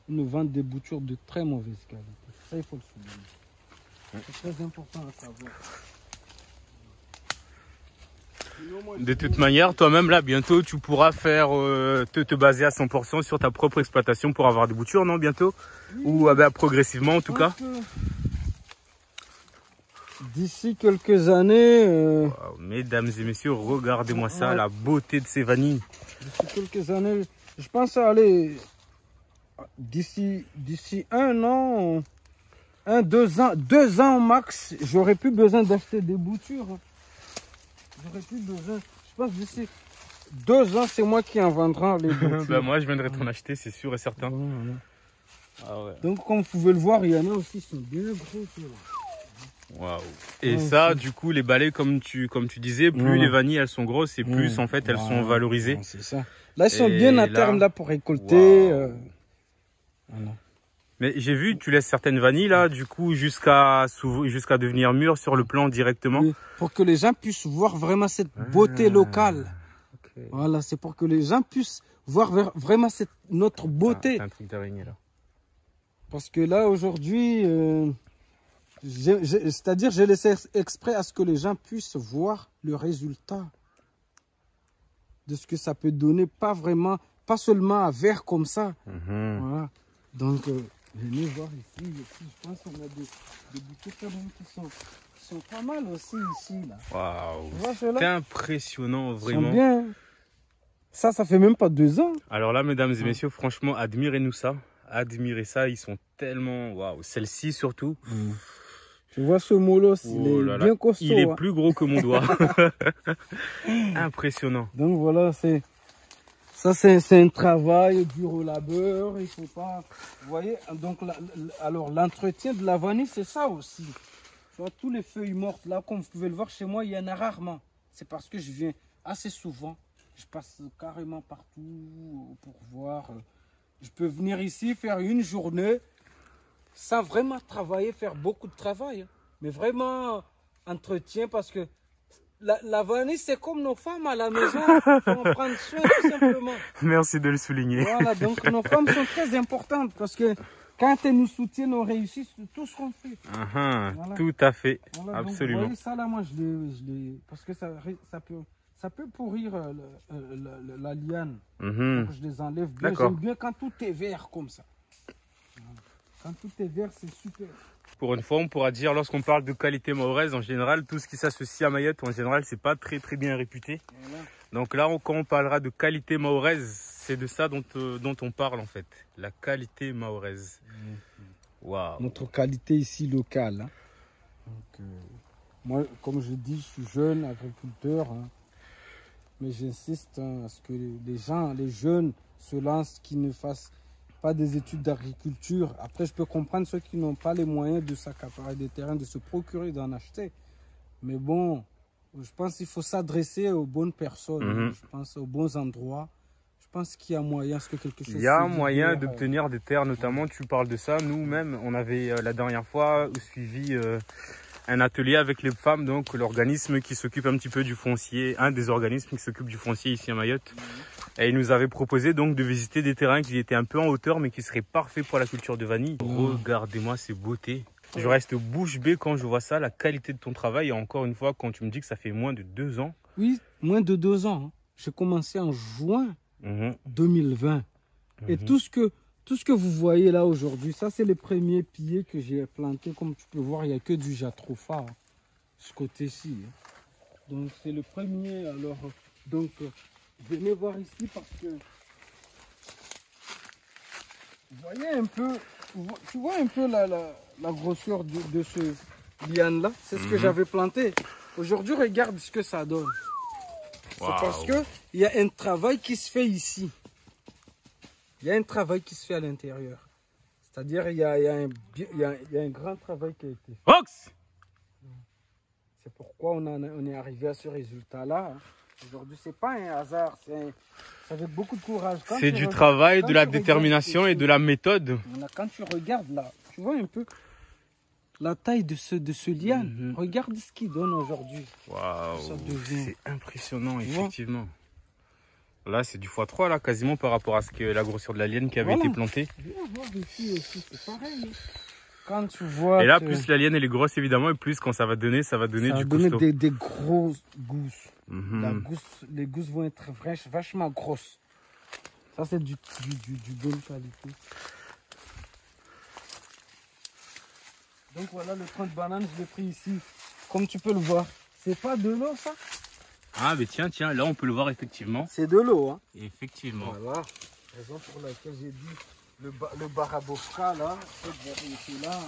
ils nous vendent des boutures de très mauvaise qualité. Ça, il faut le souligner. C'est très important à savoir. De toute manière, toi-même, là, bientôt, tu pourras faire te baser à 100% sur ta propre exploitation pour avoir des boutures, non, bientôt? Oui. Ou progressivement, en tout cas. D'ici quelques années... Wow, mesdames et messieurs, regardez-moi ça, la beauté de ces vanilles. D'ici quelques années, je pense aller... D'ici 1 an, 2 ans, 2 ans max, j'aurais plus besoin d'acheter des boutures. J'aurais plus besoin. Je pense d'ici 2 ans, c'est moi qui en vendrai les boutures. Ben moi, je viendrai t'en acheter, c'est sûr et certain. Ah ouais. Donc, comme vous pouvez le voir, il y en a aussi qui sont bien gros. Waouh. Et ça, du coup, les balais, comme tu disais, plus les vanilles elles sont grosses et plus en fait elles sont valorisées. C'est ça. Là, ils sont bien à terme là pour récolter. Voilà. Mais j'ai vu, tu laisses certaines vanilles là, du coup, jusqu'à devenir mûres sur le plan directement. Oui, pour que les gens puissent voir vraiment cette beauté locale. Okay. Voilà, c'est pour que les gens puissent voir vraiment notre beauté. C'est un truc d'araignée là. Parce que là, aujourd'hui, c'est-à-dire, j'ai laissé exprès à ce que les gens puissent voir le résultat de ce que ça peut donner, pas seulement à vert comme ça. Voilà. Donc, venez voir ici, je pense qu'on a des bouquets quand même qui sont pas mal aussi ici. Waouh, c'est impressionnant, vraiment. Bien. Ça fait même pas 2 ans. Alors là, mesdames et messieurs, franchement, admirez-nous ça. Admirez ça, ils sont tellement... Waouh, celle-ci surtout. Tu vois ce molosse, il est bien costaud. Il est plus gros que mon doigt. Impressionnant. Donc voilà, ça c'est un travail dur au labeur. Il faut pas... Vous voyez, donc alors l'entretien de la vanille, c'est ça aussi. Tu vois, tous les feuilles mortes là, comme vous pouvez le voir chez moi, il y en a rarement. C'est parce que je viens assez souvent. Je passe carrément partout pour voir... Je peux venir ici, faire une journée, sans vraiment travailler, faire beaucoup de travail. Mais vraiment, entretien, parce que la vanille, c'est comme nos femmes à la maison. Il faut en prendre soin, tout simplement. Merci de le souligner. Voilà, donc nos femmes sont très importantes, parce que quand elles nous soutiennent, on réussit tout ce qu'on fait. Voilà. Tout à fait, voilà, absolument. Donc, vous voyez, ça là, moi, je l'ai... Parce que ça peut pourrir la liane. Donc je les enlève bien. J'aime bien quand tout est vert comme ça. Quand tout est vert, c'est super. Pour une fois, on pourra dire, lorsqu'on parle de qualité mahoraise, en général, tout ce qui s'associe à Mayotte, en général, c'est pas très bien réputé. Voilà. Donc là, quand on parlera de qualité mahoraise, c'est de ça dont on parle en fait. La qualité mahoraise. Waouh. Notre qualité ici locale. Hein. Donc, moi, comme je dis, je suis jeune agriculteur. Hein. Mais j'insiste à ce que les jeunes se lancent, qui ne fassent pas des études d'agriculture. Après, je peux comprendre ceux qui n'ont pas les moyens de s'accaparer des terrains, de se procurer, d'en acheter. Mais bon, je pense qu'il faut s'adresser aux bonnes personnes, je pense aux bons endroits. Je pense qu'il y a moyen, que quelque chose... Il y a moyen d'obtenir des terres, notamment, tu parles de ça. Nous-mêmes, on avait la dernière fois suivi... un atelier avec les femmes, donc l'organisme qui s'occupe un petit peu du foncier, un des organismes qui s'occupe du foncier ici à Mayotte. Et il nous avait proposé donc de visiter des terrains qui étaient un peu en hauteur, mais qui seraient parfaits pour la culture de vanille. Regardez-moi ces beautés. Je reste bouche bée quand je vois ça, la qualité de ton travail. Et encore une fois, quand tu me dis que ça fait moins de 2 ans. Oui, moins de 2 ans. J'ai commencé en juin 2020. Et tout ce que vous voyez là aujourd'hui, ça c'est les premiers piliers que j'ai plantés. Comme tu peux voir, il n'y a que du jatropha, ce côté-ci. Donc c'est le premier. Alors, donc, venez voir ici parce que vous voyez un peu, tu vois un peu la grosseur de ce liane-là. C'est ce que j'avais planté. Aujourd'hui, regarde ce que ça donne. C'est parce qu'il y a un travail qui se fait ici. Il y a un travail qui se fait à l'intérieur. C'est-à-dire il y a un grand travail qui a été fait. Fox! C'est pourquoi on est arrivé à ce résultat-là. Aujourd'hui, ce n'est pas un hasard, c'est avec beaucoup de courage. C'est du travail, de la détermination et de la méthode. Quand tu regardes là, tu vois un peu la taille de ce liane. Regarde ce qu'il donne aujourd'hui. Waouh, c'est impressionnant, effectivement. Là, c'est du x3, là, quasiment par rapport à la grosseur de la liane qui avait été plantée. Viens voir ici aussi, c'est pareil. Hein. Quand tu vois. Et là, plus la liane elle est grosse, évidemment, et plus quand ça va donner du costaud. Des grosses gousses. Les gousses vont être vachement grosses. Ça, c'est du bonne qualité. Donc voilà, le tronc de banane, je l'ai pris ici. Comme tu peux le voir. C'est pas de l'eau, ça? Ah, mais tiens, là, on peut le voir, effectivement. C'est de l'eau, hein? Effectivement. Voilà. Raison pour laquelle j'ai dit le Barabovka, là, cette variété-là,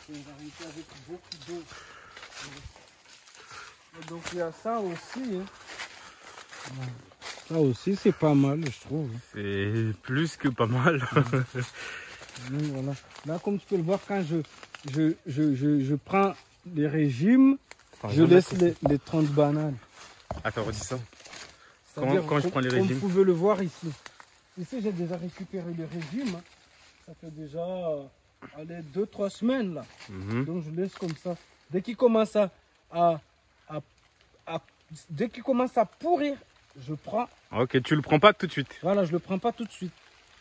c'est une variété avec beaucoup d'eau. Donc il y a ça aussi. Hein. Ça aussi, c'est pas mal, je trouve. C'est plus que pas mal. Donc, voilà. Là, comme tu peux le voir, quand je prends les régimes, je laisse les troncs de banane. Attends, redis ça. Quand je prends les régimes? Comme vous pouvez le voir ici. Ici, j'ai déjà récupéré le régime. Hein. Ça fait déjà 2-3 semaines là. Donc je laisse comme ça. Dès qu'il commence dès qu'il commence à pourrir, je prends. Ok, tu le prends pas tout de suite. Voilà, je le prends pas tout de suite.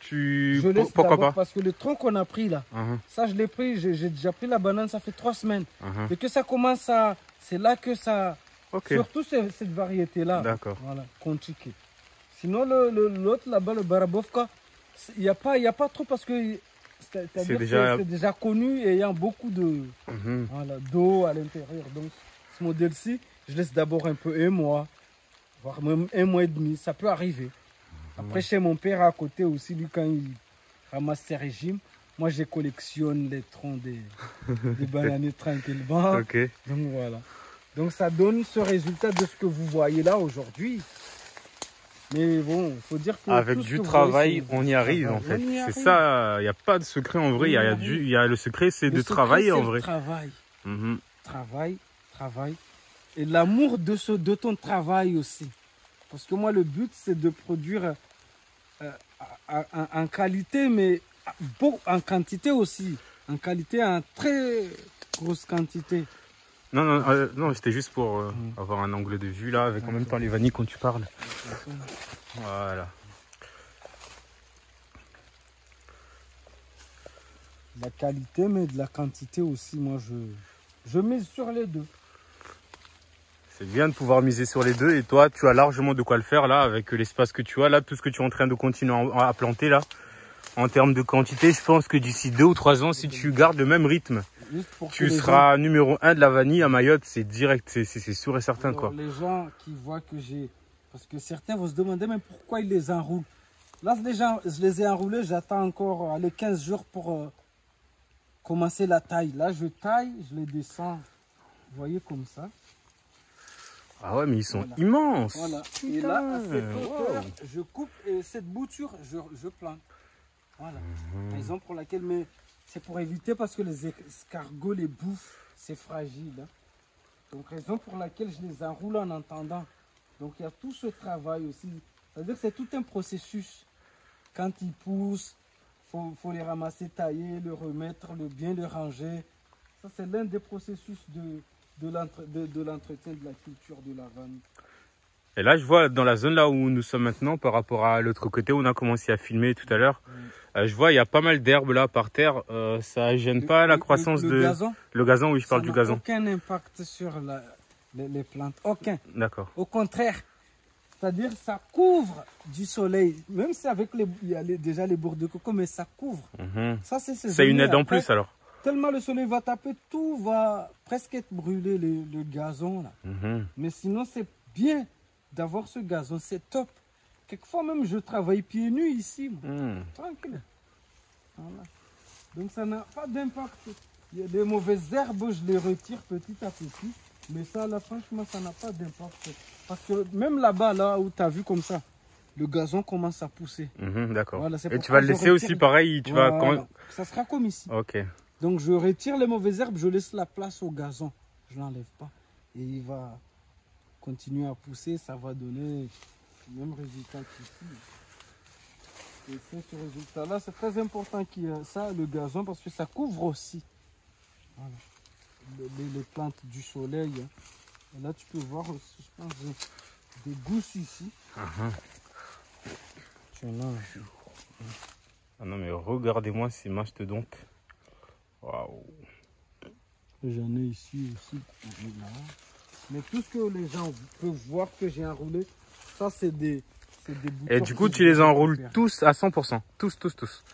Je laisse pourquoi pas? Parce que le tronc qu'on a pris là, ça je l'ai pris, j'ai déjà pris la banane, ça fait 3 semaines. Dès que ça commence à, c'est là que ça, surtout cette variété là. D'accord. Voilà, Konchiki. Sinon l'autre là-bas, le Barabovka, il n'y a pas trop parce que c'est déjà connu et il y a beaucoup d'eau à l'intérieur. Donc ce modèle-ci, je laisse d'abord un peu 1 mois, voire même 1 mois et demi, ça peut arriver. Après, chez mon père à côté aussi, lui, quand il ramasse ses régimes, moi, je collectionne les troncs des bananiers tranquillement. Okay. Donc, voilà. Donc, ça donne ce résultat de ce que vous voyez là aujourd'hui. Mais bon, il faut dire que... Avec du travail, on y arrive, en fait. C'est ça, il n'y a pas de secret, en vrai. Le secret, c'est de travailler, en vrai. Travail. Et l'amour de ton travail aussi. Parce que moi, le but, c'est de produire en qualité, mais en quantité aussi. En qualité, en très grosse quantité. Non, c'était juste pour avoir un angle de vue là, avec en même temps les vanilles quand tu parles. Voilà. La qualité, mais de la quantité aussi, moi, je mise sur les deux. C'est bien de pouvoir miser sur les deux et toi, tu as largement de quoi le faire là avec l'espace que tu as là, tout ce que tu es en train de continuer à planter là. En termes de quantité, je pense que d'ici 2 ou 3 ans, si tu gardes le même rythme, tu seras numéro 1 de la vanille à Mayotte, c'est direct, c'est sûr et certain. Alors, quoi. Les gens qui voient que j'ai... Parce que certains vont se demander, mais pourquoi ils les enroulent? Là, déjà, je les ai enroulés, j'attends encore les 15 jours pour commencer la taille. Là, je taille, je les descends, vous voyez, comme ça. Ah ouais, mais ils sont immenses. Voilà. Et là, à cette hauteur, je coupe et cette bouture, je plante. Voilà. Raison pour laquelle, mais c'est pour éviter parce que les escargots les bouffent, c'est fragile. Hein. Donc, raison pour laquelle je les enroule en attendant. Donc, il y a tout ce travail aussi. C'est-à-dire que c'est tout un processus. Quand ils poussent, faut les ramasser, tailler, le remettre, bien le ranger. Ça, c'est l'un des processus de l'entretien de la culture de la vanille. Et là, je vois dans la zone là où nous sommes maintenant, par rapport à l'autre côté où on a commencé à filmer tout à l'heure, je vois il y a pas mal d'herbes là par terre. Ça gêne pas la croissance le gazon? Le gazon, oui, je parle du gazon. Aucun impact sur les plantes, aucun. D'accord. Au contraire, c'est-à-dire ça couvre du soleil, même si avec il y a déjà les bourres de coco, mais ça couvre. Ça, c'est une aide en plus alors. Tellement le soleil va taper, tout va presque être brûlé, le gazon là. Mais sinon, c'est bien d'avoir ce gazon, c'est top. Quelquefois même, je travaille pieds nus ici, tranquille. Voilà. Donc ça n'a pas d'impact. Il y a des mauvaises herbes, je les retire petit à petit. Mais ça, là, franchement, ça n'a pas d'impact. Parce que même là-bas, là où tu as vu comme ça, le gazon commence à pousser. D'accord. Voilà, et tu vas le laisser aussi pareil, Ça sera comme ici. Ok. Donc je retire les mauvaises herbes, je laisse la place au gazon. Je ne l'enlève pas. Et il va continuer à pousser, ça va donner le même résultat qu'ici. Et ce résultat-là, c'est très important qu'il y ait ça, le gazon, parce que ça couvre aussi. Voilà. Les plantes du soleil. Et là, tu peux voir aussi, je pense, des gousses ici. Tu en as ici. Ah non, mais regardez-moi ces mastodontes. Waouh. J'en ai ici aussi. Là. Mais tout ce que les gens peuvent voir que j'ai enroulé, ça c'est des boutons. Et du coup, tu les enroules tous à 100%. Tous.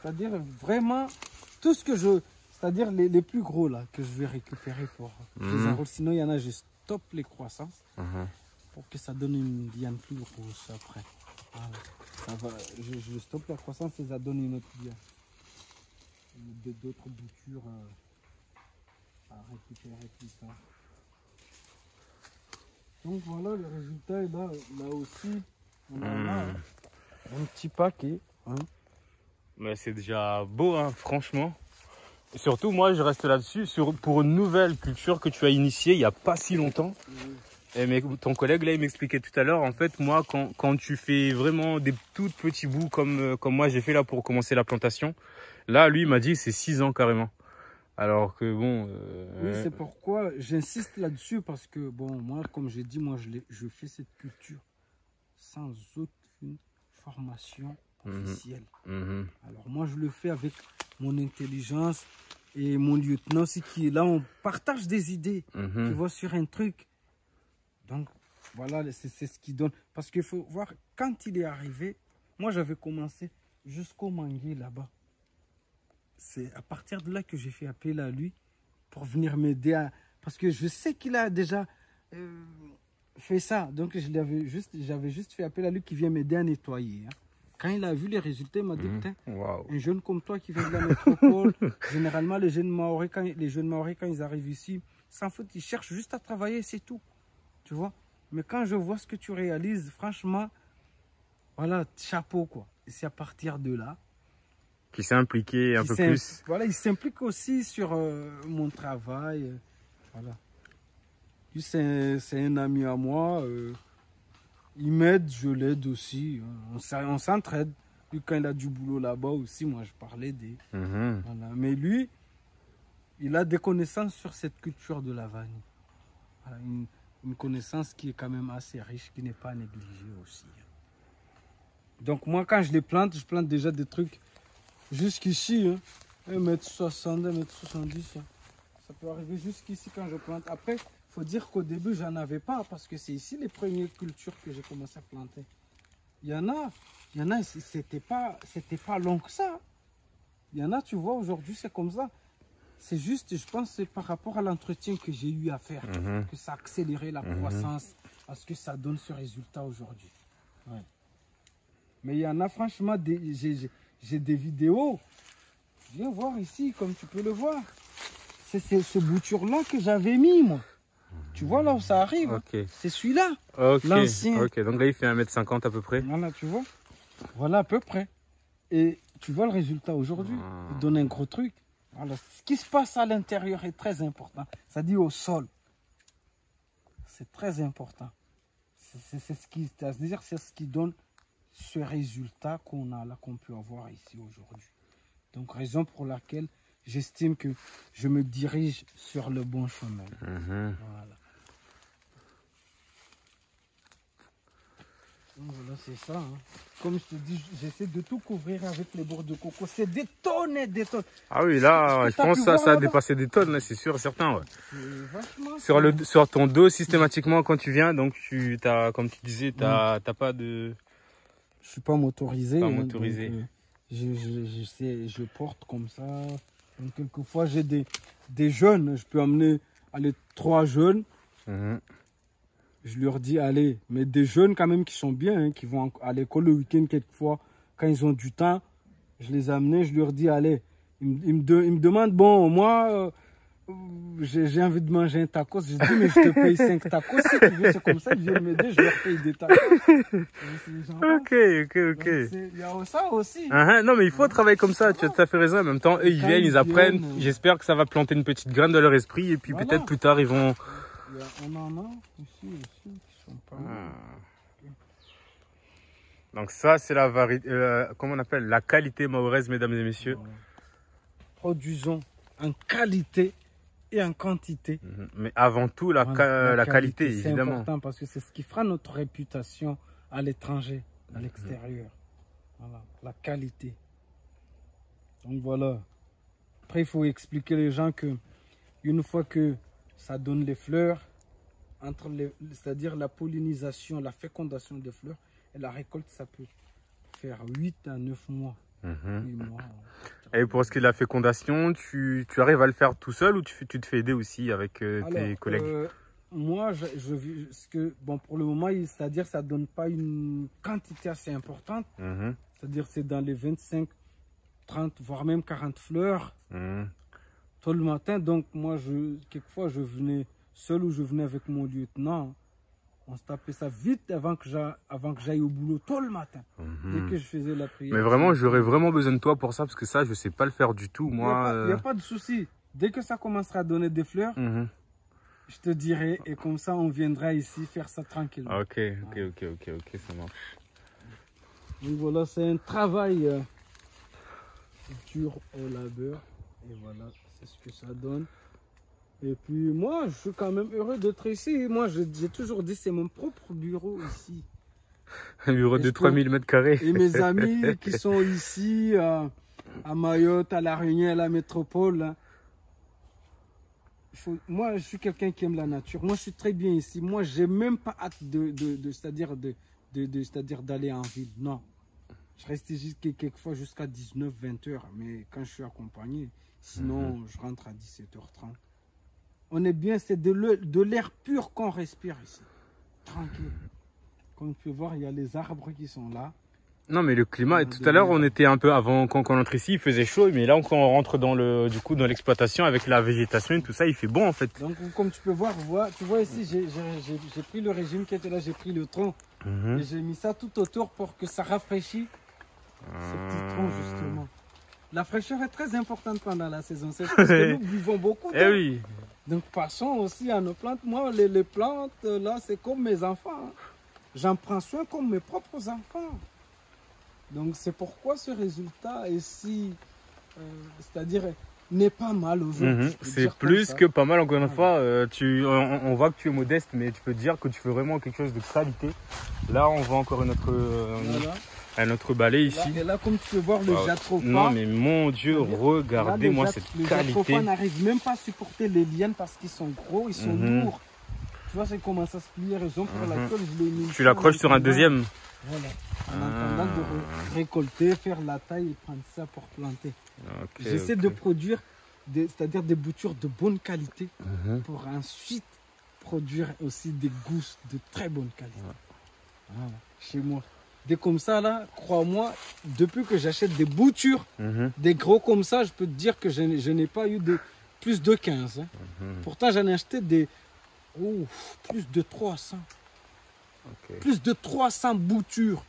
C'est-à-dire vraiment tout ce que je... C'est-à-dire les plus gros là que je vais récupérer pour les enrouler. Sinon, il y en a, je stoppe les croissances pour que ça donne une liane plus grosse après. Voilà. Ça va, je stoppe la croissance et ça donne une autre liane. D'autres boutures à récupérer plus tard. Donc voilà, le résultat est là. Là aussi, on en a un petit paquet. Hein. Mais c'est déjà beau, hein, franchement. Et surtout, moi, je reste là-dessus pour une nouvelle culture que tu as initiée il n'y a pas si longtemps. Et ton collègue, là, il m'expliquait tout à l'heure, en fait, moi, quand tu fais vraiment des tout petits bouts comme moi j'ai fait là pour commencer la plantation, là, lui, il m'a dit c'est 6 ans carrément. Alors que bon... Oui, c'est pourquoi j'insiste là-dessus parce que, bon, moi, comme j'ai dit, moi, je fais cette culture sans aucune formation officielle. Alors, moi, je le fais avec mon intelligence et mon lieutenant aussi qui est là. On partage des idées, tu vois, sur un truc. Donc, voilà, c'est ce qui donne. Parce qu'il faut voir, quand il est arrivé, moi, j'avais commencé jusqu'au manguier là-bas. C'est à partir de là que j'ai fait appel à lui pour venir m'aider à... Parce que je sais qu'il a déjà fait ça. Donc, j'avais juste fait appel à lui qui vient m'aider à nettoyer. Hein. Quand il a vu les résultats, il m'a dit, putain, un jeune comme toi qui vient de la métropole, généralement, les jeunes Maoris, quand ils arrivent ici, sans faute, ils cherchent juste à travailler, c'est tout. Tu vois? Mais quand je vois ce que tu réalises, franchement, voilà, chapeau, quoi. Et c'est à partir de là qui s'est impliqué un peu plus. Voilà, il s'implique aussi sur mon travail. Voilà. Lui, c'est un ami à moi. Il m'aide, je l'aide aussi. On s'entraide. Lui, quand il a du boulot là-bas aussi, moi, je parlais des... Voilà. Mais lui, il a des connaissances sur cette culture de la vanille. Voilà, une connaissance qui est quand même assez riche, qui n'est pas négligée aussi. Donc moi, quand je plante déjà des trucs jusqu'ici, hein, 1m60, 1m70. Hein. Ça peut arriver jusqu'ici quand je plante. Après, il faut dire qu'au début, j'en avais pas parce que c'est ici les premières cultures que j'ai commencé à planter. Il y en a, c'était pas long que ça. Il y en a, tu vois, aujourd'hui, c'est comme ça. C'est juste, je pense, c'est par rapport à l'entretien que j'ai eu à faire, que ça a accéléré la croissance, parce que ça donne ce résultat aujourd'hui. Ouais. Mais il y en a, franchement, j'ai des vidéos. Viens voir ici, comme tu peux le voir. C'est ce bouture-là que j'avais mis, moi. Tu vois là où ça arrive. C'est celui-là. L'ancien. Ok, donc là, il fait 1m50 à peu près. Voilà, tu vois. Voilà, à peu près. Et tu vois le résultat aujourd'hui. Il donne un gros truc. Voilà. Ce qui se passe à l'intérieur est très important. Ça dit au sol. C'est très important. C'est ce qui donne ce résultat qu'on a là, qu'on peut avoir ici aujourd'hui. Donc, raison pour laquelle j'estime que je me dirige sur le bon chemin. Voilà. Donc, voilà, c'est ça. Hein. Comme je te dis, j'essaie de tout couvrir avec les bords de coco. C'est des tonnes et des tonnes. Ah oui, là, je pense que ça a dépassé des tonnes, c'est sûr, certain. Ouais. Sur ton dos, systématiquement, quand tu viens, donc tu as, comme tu disais, t'as pas de... Je suis pas motorisé. Pas motorisé. Donc, je porte comme ça. Donc, quelquefois, j'ai des jeunes. Je peux amener 3 jeunes. Je leur dis, allez, mais des jeunes quand même qui sont bien, hein, qui vont à l'école le week-end quelquefois. Quand ils ont du temps, je les amène, je leur dis, allez. Ils me demandent, bon, moi, j'ai envie de manger un tacos. Je dis, mais je te paye 5 tacos. Si tu veux, c'est comme ça, ils viennent m'aider, je leur paye des tacos. Ok. Il y a ça aussi. Non, mais il faut travailler comme ça, tu as tout à fait raison. En même temps, eux, ils viennent, ils apprennent. J'espère que ça va planter une petite graine dans leur esprit. Et puis peut-être plus tard, ils vont... On en a ici aussi qui sont pas mal. Donc ça, c'est la variété, comment on appelle, la qualité mahoraise, mesdames et messieurs. Produisons en qualité et en quantité. Mais avant tout, la qualité, évidemment. C'est important parce que c'est ce qui fera notre réputation à l'étranger, à l'extérieur. Voilà, la qualité. Donc voilà. Après, il faut expliquer les gens que une fois que ça donne les fleurs, c'est-à-dire la pollinisation, la fécondation des fleurs et la récolte, ça peut faire 8 à 9 mois. 8 mois. Et pour ce qui est de la fécondation, tu arrives à le faire tout seul ou tu te fais aider aussi avec tes collègues? Moi, bon, pour le moment, c'est-à-dire ça ne donne pas une quantité assez importante. C'est-à-dire c'est dans les 25, 30, voire même 40 fleurs tôt le matin. Donc moi, quelquefois, je venais seul ou je venais avec mon lieutenant. On se tapait ça vite avant que j'aille au boulot tôt le matin. Dès que je faisais la prière. Mais vraiment, j'aurais vraiment besoin de toi pour ça parce que ça, je ne sais pas le faire du tout. Moi, il n'y a pas de souci. Dès que ça commencera à donner des fleurs, je te dirai et comme ça, on viendra ici faire ça tranquillement. Ok, ça marche. Donc voilà, c'est un travail dur au labeur. Et voilà, c'est ce que ça donne. Et puis moi, je suis quand même heureux d'être ici. Moi, j'ai toujours dit, c'est mon propre bureau ici. Un bureau de 3000 m². Et mes amis qui sont ici, à Mayotte, à La Réunion, à la métropole. Hein, moi, je suis quelqu'un qui aime la nature. Moi, je suis très bien ici. Moi, j'ai même pas hâte c'est-à-dire d'aller en ville. Non. Je reste ici quelquefois jusqu'à 19-20 heures. Mais quand je suis accompagné, sinon, je rentre à 17h30. On est bien, c'est de l'air pur qu'on respire ici. Tranquille. Comme tu peux voir, il y a les arbres qui sont là. Non, mais le climat, tout à l'heure, on était un peu avant, quand on entre ici, il faisait chaud. Mais là, quand on rentre dans l'exploitation avec la végétation et tout ça, il fait bon en fait. Donc, comme tu peux voir, tu vois ici, j'ai pris le régime qui était là, j'ai pris le tronc. Et j'ai mis ça tout autour pour que ça rafraîchisse ce petit tronc, justement. La fraîcheur est très importante pendant la saison sèche parce que nous buvons beaucoup d'eau. Eh oui. Donc passons aussi à nos plantes. Moi, les plantes, là, c'est comme mes enfants. Hein. J'en prends soin comme mes propres enfants. Donc c'est pourquoi ce résultat est si, c'est-à-dire, n'est pas mal aujourd'hui. C'est plus que pas mal, encore une fois. On voit que tu es modeste, mais tu peux te dire que tu fais vraiment quelque chose de qualité. Là, on voit encore un autre balai ici. Et là, comme tu peux voir, le jatropha. Non, mais mon Dieu, regardez-moi cette qualité. Le jatropha n'arrive même pas à supporter les lianes parce qu'ils sont gros, ils sont lourds. Tu vois, c'est comment ça se plie, raison pour laquelle je l'ai mis. Tu l'accroches sur un deuxième. Voilà. En attendant de récolter, faire la taille et prendre ça pour planter. J'essaie de produire, c'est-à-dire des boutures de bonne qualité pour ensuite produire aussi des gousses de très bonne qualité. Voilà. Chez moi. Des comme ça, là, crois-moi, depuis que j'achète des boutures, des gros comme ça, je peux te dire que je n'ai pas eu plus de 15. Hein. Pourtant, j'en ai acheté plus de 300. Plus de 300 boutures.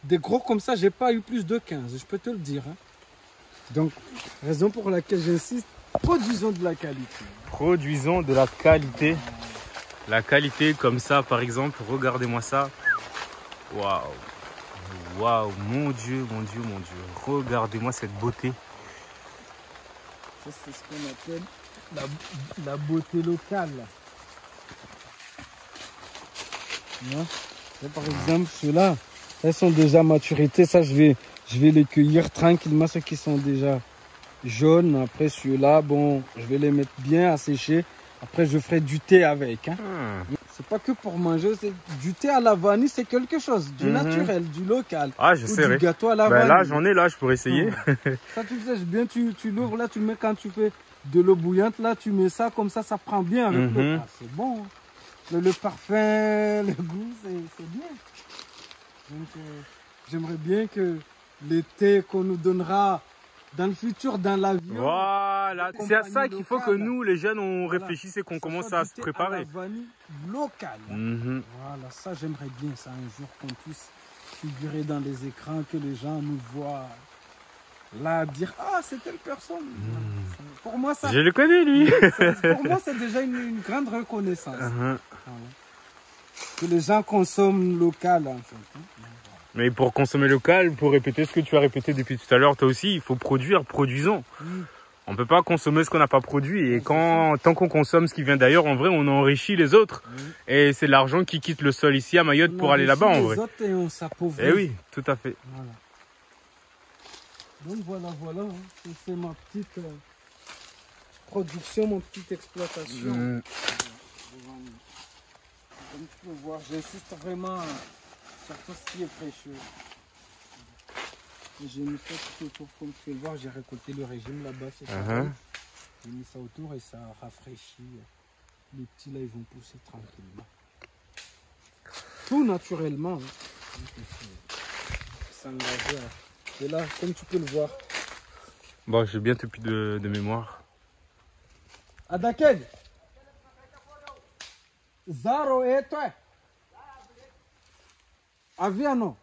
Des gros comme ça, j'ai pas eu plus de 15, je peux te le dire. Hein. Donc, raison pour laquelle j'insiste, produisons de la qualité. Produisons de la qualité. La qualité comme ça, par exemple, regardez-moi ça. Waouh, waouh, mon Dieu, mon Dieu, mon Dieu. Regardez-moi cette beauté. Ça, c'est ce qu'on appelle la beauté locale. Là, par exemple, ceux-là, elles sont déjà maturité. Ça, je vais les cueillir tranquillement, ceux qui sont déjà jaunes. Après, ceux-là, bon, je vais les mettre bien à sécher. Après, je ferai du thé avec. Hein. C'est pas que pour manger, du thé à la vanille, c'est quelque chose, du naturel, du local. Ah, je sais. Du gâteau à la vanille. Là, j'en ai là, je pourrais essayer. Ça, tu sais bien, tu l'ouvres là, tu le mets quand tu fais de l'eau bouillante, là, tu mets ça, comme ça prend bien avec le plat. C'est bon. Hein. Le parfum, le goût, c'est bien. Donc, j'aimerais bien que les thés qu'on nous donnera dans le futur, dans l'avion. Voilà, c'est à ça qu'il faut que nous, les jeunes, on réfléchisse et qu'on commence à se préparer. À la vanille locale. Voilà, ça, j'aimerais bien ça un jour qu'on puisse figurer dans les écrans, que les gens nous voient là, dire ah, c'est telle personne. Pour moi, ça. Je le connais, lui. Pour moi, c'est déjà une grande reconnaissance. Voilà. Que les gens consomment local, en fait. Mais pour consommer local, pour répéter ce que tu as répété depuis tout à l'heure, toi aussi, il faut produire, produisons. On peut pas consommer ce qu'on n'a pas produit. Et tant qu'on consomme ce qui vient d'ailleurs, en vrai, on enrichit les autres. Et c'est l'argent qui quitte le sol ici à Mayotte pour aller là-bas, en vrai. Les autres et on s'appauvrit. Eh oui, tout à fait. Voilà. Donc voilà, hein. C'est ma petite production, mon petite exploitation. Comme tu peux voir, j'insiste vraiment sur tout ce qui est fraîcheur. J'ai mis ça tout autour, comme tu peux le voir, j'ai récolté le régime là-bas. J'ai mis ça autour et ça rafraîchit. Les petits là, ils vont pousser tranquillement. Tout naturellement. S'engager. Et là, comme tu peux le voir. Bon, j'ai bien plus de mémoire. Adakel Zaro et toi Aviano.